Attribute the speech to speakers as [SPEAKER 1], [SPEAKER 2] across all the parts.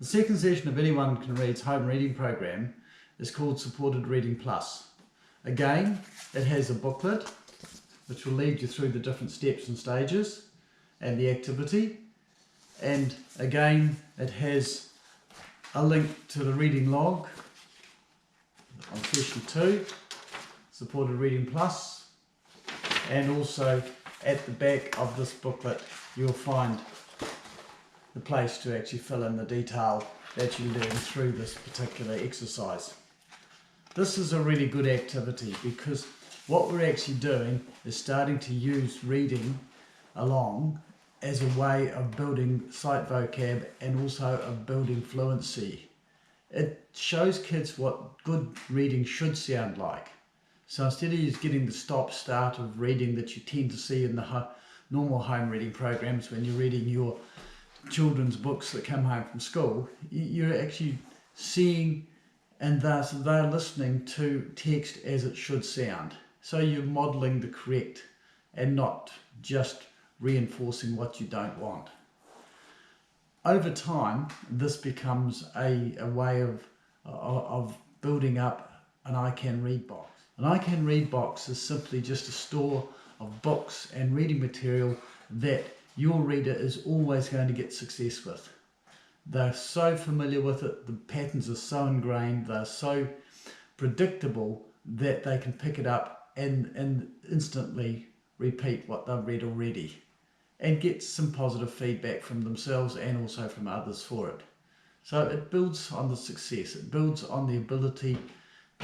[SPEAKER 1] The second session of Anyone Can Read's home reading program is called Supported Reading Plus. Again, it has a booklet which will lead you through the different steps and stages and the activity. And again, it has a link to the reading log on session 2, Supported Reading Plus, and also at the back of this booklet you'll find the place to actually fill in the detail that you learn through this particular exercise. This is a really good activity because what we're actually doing is starting to use reading along as a way of building sight vocab and also of building fluency. It shows kids what good reading should sound like. So instead of just getting the stop-start of reading that you tend to see in the normal home reading programs when you're reading your children's books that come home from school, you're actually seeing and thus they're listening to text as it should sound. So you're modelling the correct and not just reinforcing what you don't want. Over time, this becomes a way of building up an I Can Read box. An I Can Read box is simply just a store of books and reading material that your reader is always going to get success with. They're so familiar with it, the patterns are so ingrained, they're so predictable that they can pick it up and instantly repeat what they've read already and get some positive feedback from themselves and also from others for it. So it builds on the success, it builds on the ability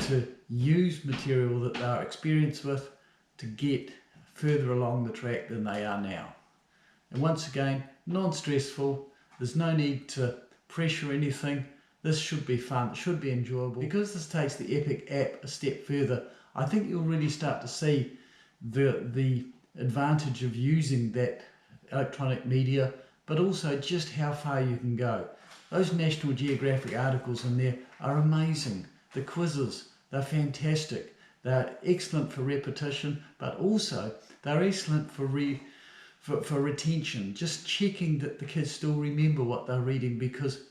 [SPEAKER 1] to use material that they're experienced with to get further along the track than they are now. And once again, non-stressful, there's no need to pressure anything. This should be fun, it should be enjoyable. Because this takes the Epic app a step further, I think you'll really start to see the advantage of using that electronic media, but also just how far you can go. Those National Geographic articles in there are amazing. The quizzes, they're fantastic. They're excellent for repetition, but also they're excellent for retention, just checking that the kids still remember what they're reading, because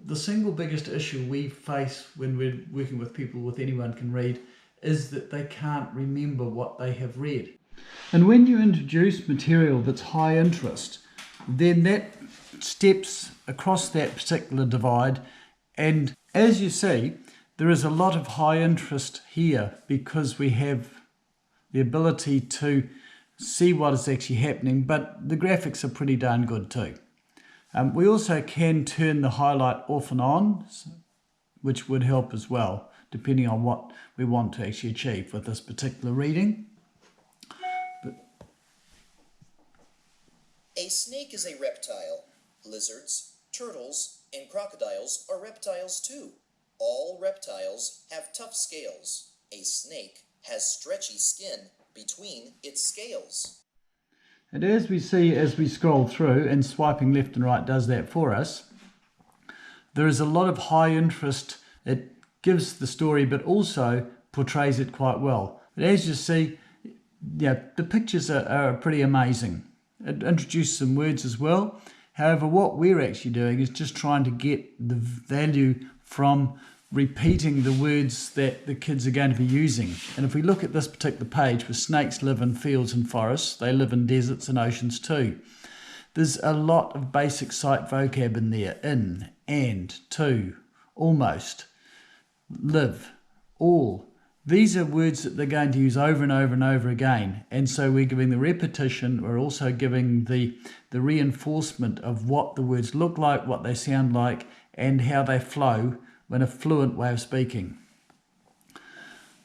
[SPEAKER 1] the single biggest issue we face when we're working with people with Anyone Can Read is that they can't remember what they have read. And when you introduce material that's high interest, then that steps across that particular divide, and as you see, there is a lot of high interest here because we have the ability to see what is actually happening, but the graphics are pretty darn good too. We also can turn the highlight off and on, which would help as well, depending on what we want to actually achieve with this particular reading.
[SPEAKER 2] A snake is a reptile. Lizards, turtles, and crocodiles are reptiles too. All reptiles have tough scales. A snake has stretchy skin between its scales.
[SPEAKER 1] And as we see as we scroll through, and swiping left and right does that for us, there is a lot of high interest. It gives the story but also portrays it quite well. But as you see, yeah, the pictures are pretty amazing. It introduces some words as well. However, what we're actually doing is just trying to get the value from repeating the words that the kids are going to be using. And if we look at this particular page, where snakes live in fields and forests, they live in deserts and oceans too. There's a lot of basic sight vocab in there. In, and, to, almost, live, all. These are words that they're going to use over and over and over again. And so we're giving the repetition, we're also giving the reinforcement of what the words look like, what they sound like, and how they flow in a fluent way of speaking.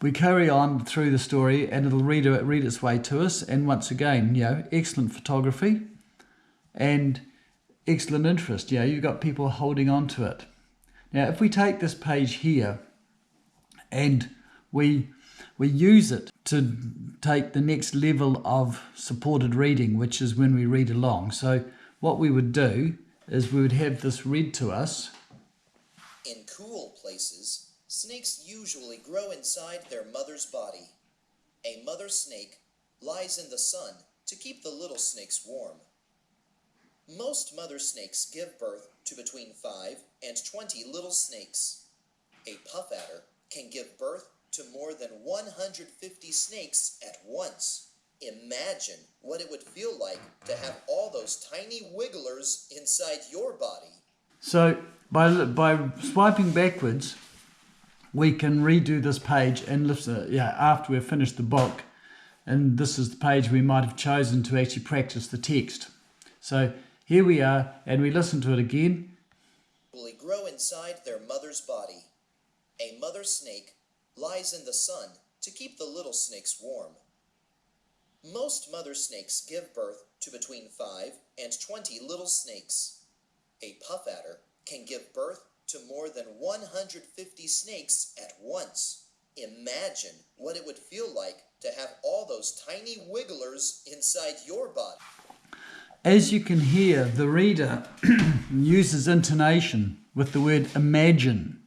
[SPEAKER 1] We carry on through the story and it'll read its way to us. And once again, excellent photography and excellent interest. You've got people holding on to it. Now, if we take this page here and we use it to take the next level of supported reading, which is when we read along. So what we would do is we would have this read to us.
[SPEAKER 2] In cool places, snakes usually grow inside their mother's body. A mother snake lies in the sun to keep the little snakes warm. Most mother snakes give birth to between 5 and 20 little snakes. A puff adder can give birth to more than 150 snakes at once. Imagine what it would feel like to have all those tiny wigglers inside your body.
[SPEAKER 1] So by swiping backwards, we can redo this page and listen, after we've finished the book, and this is the page we might have chosen to actually practice the text. So here we are, and we listen to it again.
[SPEAKER 2] Will grow inside their mother's body. A mother snake lies in the sun to keep the little snakes warm. Most mother snakes give birth to between 5 and 20 little snakes. A puff adder can give birth to more than 150 snakes at once. Imagine what it would feel like to have all those tiny wigglers inside your body.
[SPEAKER 1] As you can hear, the reader uses intonation with the word imagine.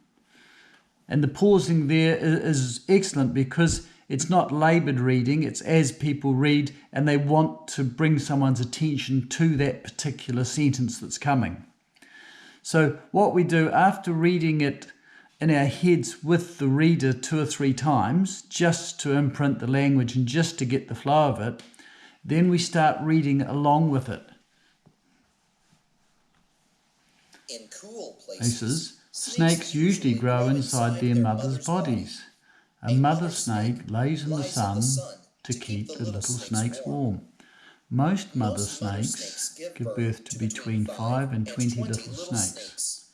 [SPEAKER 1] And the pausing there is excellent because it's not laboured reading, it's as people read and they want to bring someone's attention to that particular sentence that's coming. So what we do after reading it in our heads with the reader 2 or 3 times, just to imprint the language and just to get the flow of it, then we start reading along with it.
[SPEAKER 2] In cool places,
[SPEAKER 1] snakes usually grow inside their mother's bodies. A mother snake lays in the sun to keep the little snakes warm. Most mother snakes give birth to between 5 and 20 little snakes.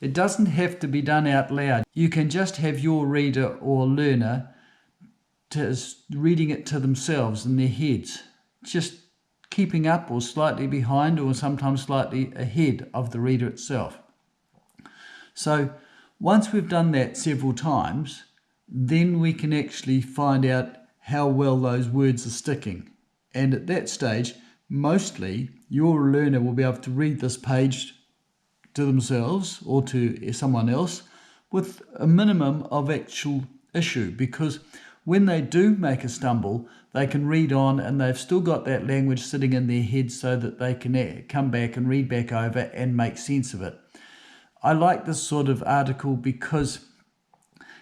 [SPEAKER 1] It doesn't have to be done out loud. You can just have your reader or learner reading it to themselves in their heads, just keeping up or slightly behind or sometimes slightly ahead of the reader itself. So once we've done that several times, then we can actually find out how well those words are sticking. And at that stage, mostly your learner will be able to read this page to themselves or to someone else with a minimum of actual issue, because when they do make a stumble, they can read on and they've still got that language sitting in their head so that they can come back and read back over and make sense of it. I like this sort of article because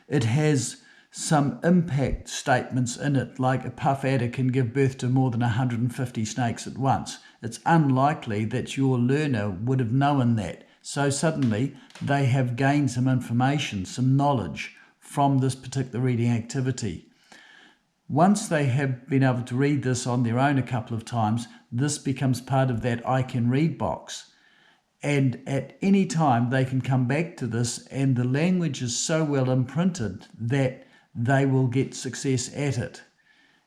[SPEAKER 1] it has some impact statements in it, like a puff adder can give birth to more than 150 snakes at once. It's unlikely that your learner would have known that. So suddenly they have gained some information, some knowledge from this particular reading activity. Once they have been able to read this on their own a couple of times, this becomes part of that I can read box. And at any time they can come back to this, and the language is so well imprinted that they will get success at it.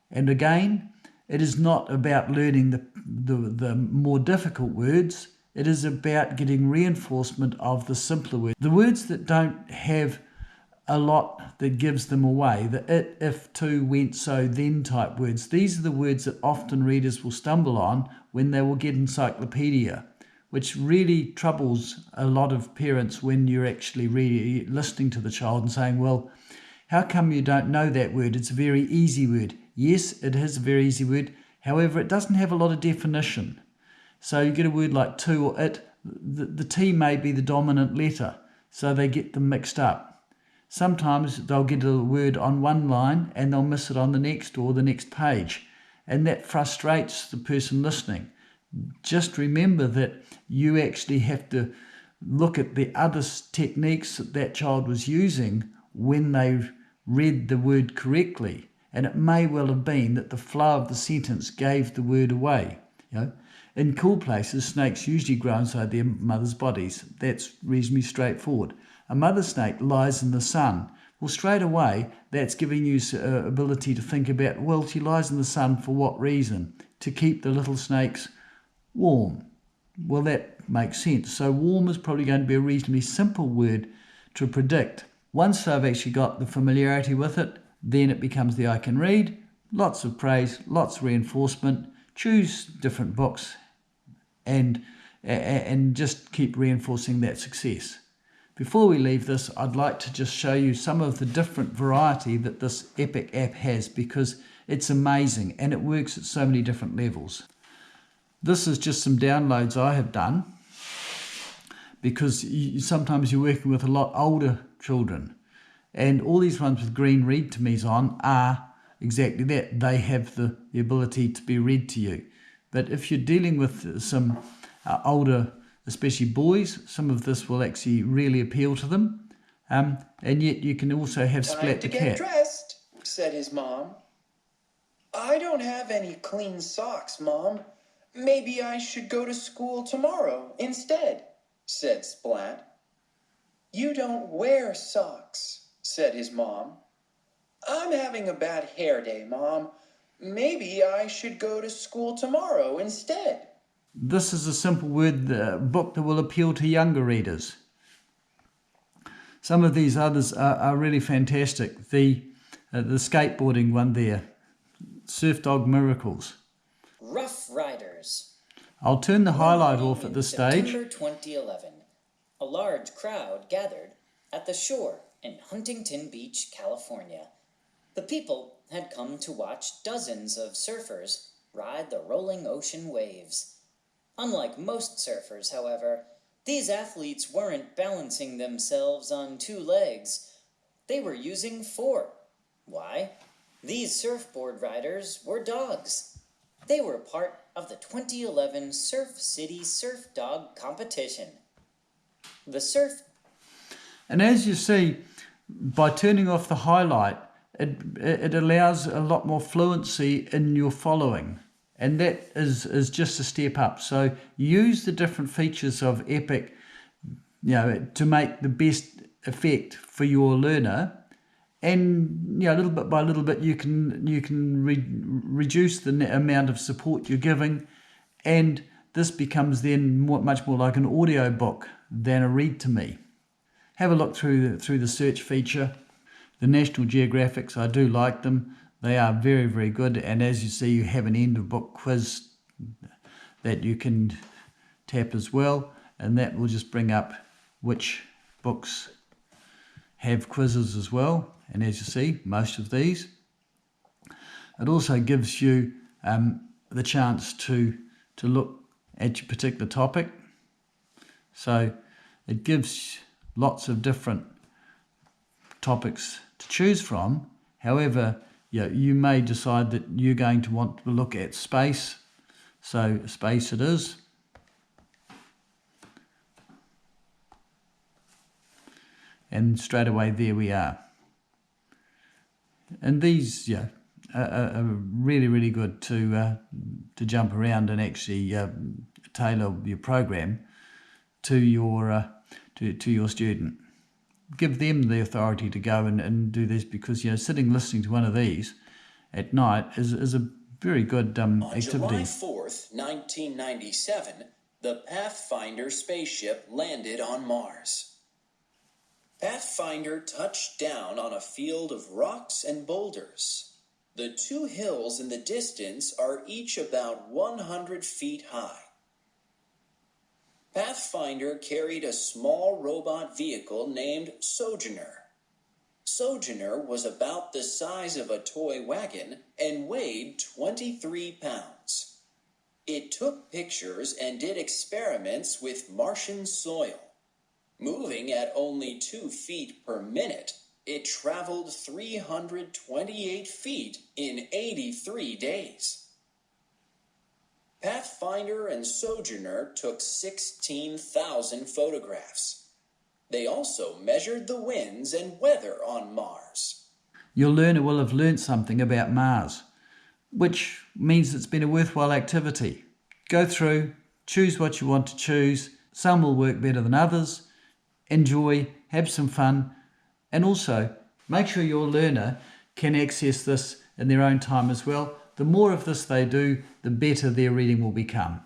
[SPEAKER 1] And again, it is not about learning the more difficult words. It is about getting reinforcement of the simpler words. The words that don't have a lot that gives them away, the it, if, to, went, so, then type words. These are the words that often readers will stumble on when they will get encyclopedia, which really troubles a lot of parents when you're actually listening to the child and saying, well, how come you don't know that word? It's a very easy word. Yes, it is a very easy word. However, it doesn't have a lot of definition. So you get a word like to or it. The T may be the dominant letter, so they get them mixed up. Sometimes they'll get a word on one line and they'll miss it on the next or the next page. And that frustrates the person listening. Just remember that you actually have to look at the other techniques that child was using when they read the word correctly. And it may well have been that the flow of the sentence gave the word away. In cool places, snakes usually grow inside their mother's bodies. That's reasonably straightforward. A mother snake lies in the sun. Well, straight away, that's giving you ability to think about, well, she lies in the sun for what reason? To keep the little snakes warm. Well, that makes sense. So warm is probably going to be a reasonably simple word to predict. Once I've actually got the familiarity with it, then it becomes the I can read. Lots of praise, lots of reinforcement. Choose different books and just keep reinforcing that success. Before we leave this, I'd like to just show you some of the different variety that this Epic app has, because it's amazing and it works at so many different levels. This is just some downloads I have done because sometimes you're working with a lot older children, and all these ones with green read to me's on are exactly that. They have the ability to be read to you. But if you're dealing with some older, especially boys, some of this will actually really appeal to them. And yet you can also have Splat the cat.
[SPEAKER 3] Time to get dressed, said his mom. I don't have any clean socks, Mom. Maybe I should go to school tomorrow instead, said Splat. You don't wear socks, said his mom. I'm having a bad hair day, Mom. Maybe I should go to school tomorrow instead.
[SPEAKER 1] This is a simple word book that will appeal to younger readers. Some of these others are really fantastic. The skateboarding one there, Surf Dog Miracles.
[SPEAKER 4] Rough Riders.
[SPEAKER 1] I'll turn the highlight off at this stage.
[SPEAKER 4] September 2011. A large crowd gathered at the shore in Huntington Beach, California. The people had come to watch dozens of surfers ride the rolling ocean waves. Unlike most surfers, however, these athletes weren't balancing themselves on 2 legs. They were using 4. Why? These surfboard riders were dogs. They were part of the 2011 Surf City Surf Dog Competition.
[SPEAKER 1] And as you see, by turning off the highlight, it allows a lot more fluency in your following. And that is just a step up. So use the different features of Epic, to make the best effect for your learner. And little bit by little bit, you can reduce the amount of support you're giving, and this becomes then much more like an audio book than a read to me. Have a look through the search feature. The National Geographics, I do like them. They are very, very good. And as you see, you have an end of book quiz that you can tap as well, and that will just bring up which books have quizzes as well. And as you see, most of these. It also gives you the chance to look at your particular topic. So it gives lots of different topics to choose from. However, you may decide that you're going to want to look at space. So space it is. And straight away there we are. And these are really, really good to jump around and actually tailor your program to your student. Give them the authority to go and do this, because sitting listening to one of these at night is a very good activity.
[SPEAKER 3] On July 4th, 1997, the Pathfinder spaceship landed on Mars. Pathfinder touched down on a field of rocks and boulders. The 2 hills in the distance are each about 100 feet high. Pathfinder carried a small robot vehicle named Sojourner. Sojourner was about the size of a toy wagon and weighed 23 pounds. It took pictures and did experiments with Martian soil. Moving at only 2 feet per minute, it traveled 328 feet in 83 days. Pathfinder and Sojourner took 16,000 photographs. They also measured the winds and weather on Mars.
[SPEAKER 1] Your learner will have learnt something about Mars, which means it's been a worthwhile activity. Go through, choose what you want to choose. Some will work better than others. Enjoy, have some fun, and also make sure your learner can access this in their own time as well. The more of this they do, the better their reading will become.